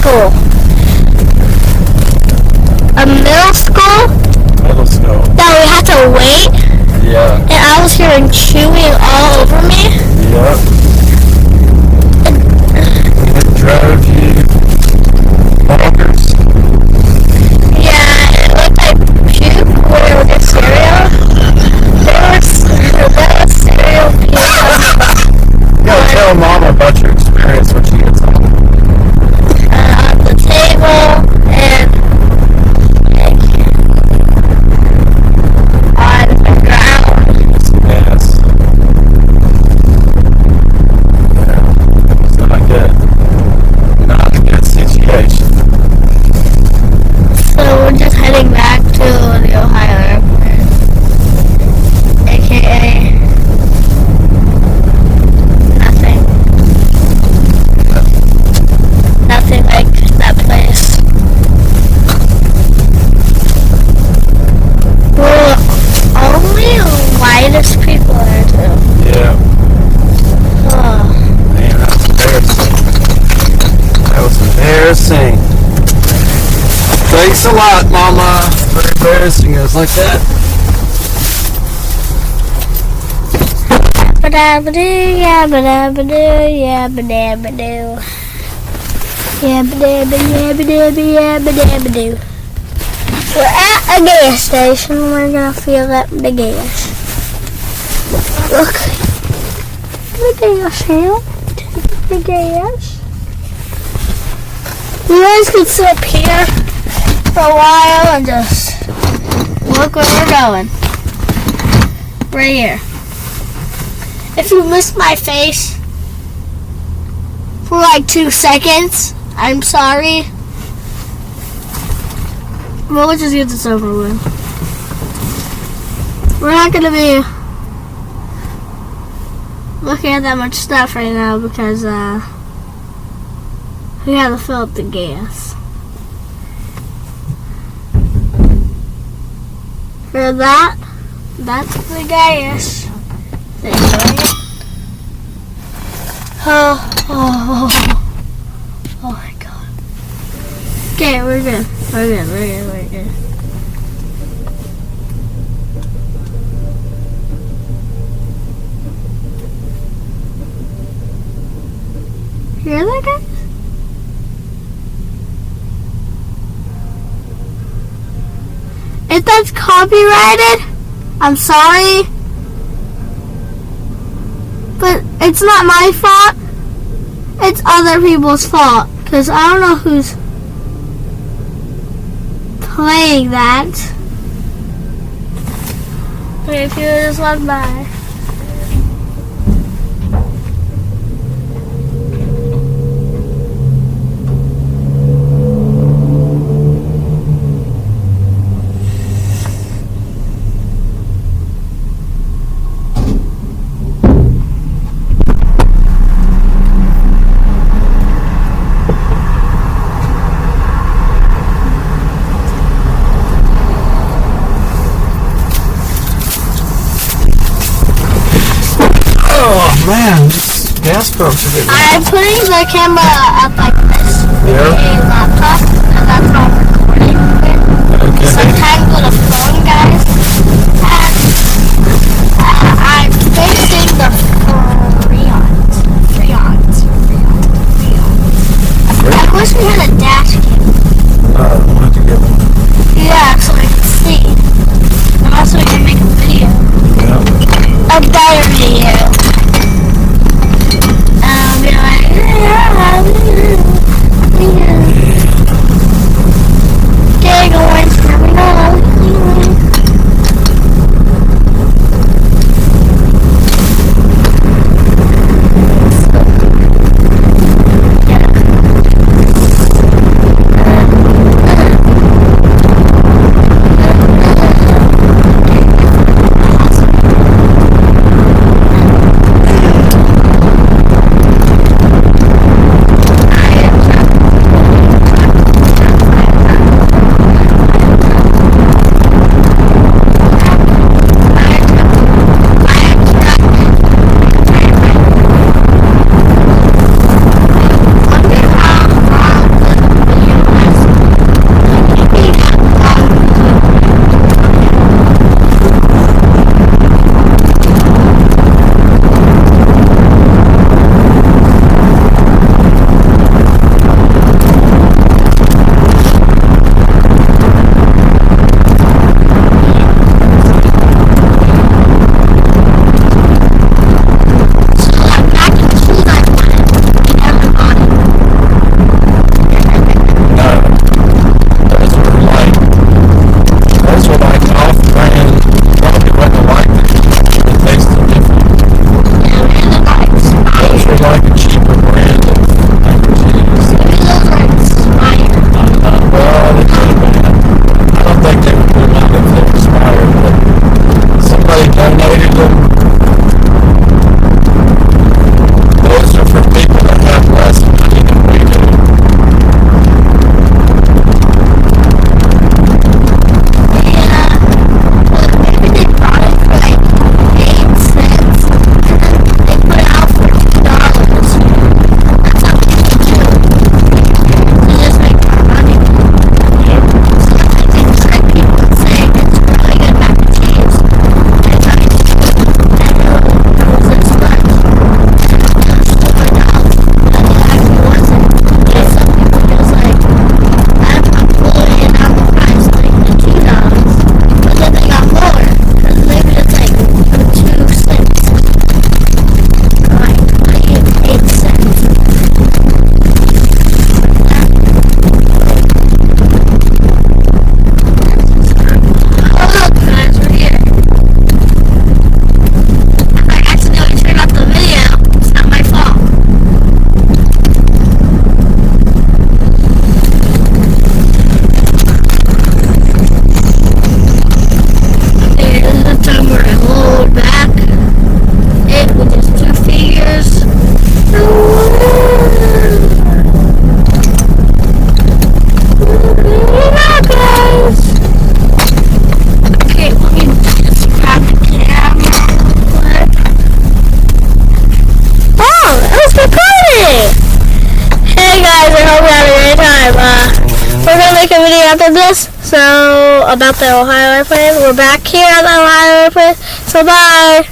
school? A middle school? Middle school. That we had to wait? Yeah. And I was hearing chewing all over me? Yep. It drove you bonkers. Yeah, it looked like puke when it was a cereal. There was cereal puke. You gotta tell Mama about your experience when she gets home. On the table and on the ground. Yes. Yeah. It's not good. Not a good situation. So we're just heading back to the Ohio airport. AKA nothing. Nothing like that place. We're only the whitest people there too. Yeah. Oh. Man, that was embarrassing. That was embarrassing. Thanks a lot, Mama, for embarrassing us like that. Yabba-dabba-doo, yabba-dabba-doo, yabba-dabba-doo. Yabba-dabba, yabba-dabba, yabba-dabba-doo. We're at a gas station. We're gonna fill up the gas. Look. The gas here. The gas. You guys could sit here for a while and just look where we're going. Right here. If you missed my face for like 2 seconds, I'm sorry. Well, let's just get this over with. We're not going to be looking at that much stuff right now because we have to fill up the gas. For that, that's the gas. Oh my god. Okay, we're good. We're good. Hear that, guys? If that's copyrighted, I'm sorry. But it's not my fault. It's other people's fault. Because I don't know who's playing that. Okay, if you just walk by. Oh man, this gas pumps are getting. I'm putting the camera up like this. Yeah. A laptop, and that's how I'm recording it. Okay. Sometimes with a phone, guys. I'm fixing the Freons. I wish we had a dash cam. I wanted to get one. Yeah, so I can see. And also we can make a video. Yeah. A better video. I'll be like, okay, going, coming on. make a video after this. So, about the Ohio airplane. We're back here at the Ohio airplane. So, bye.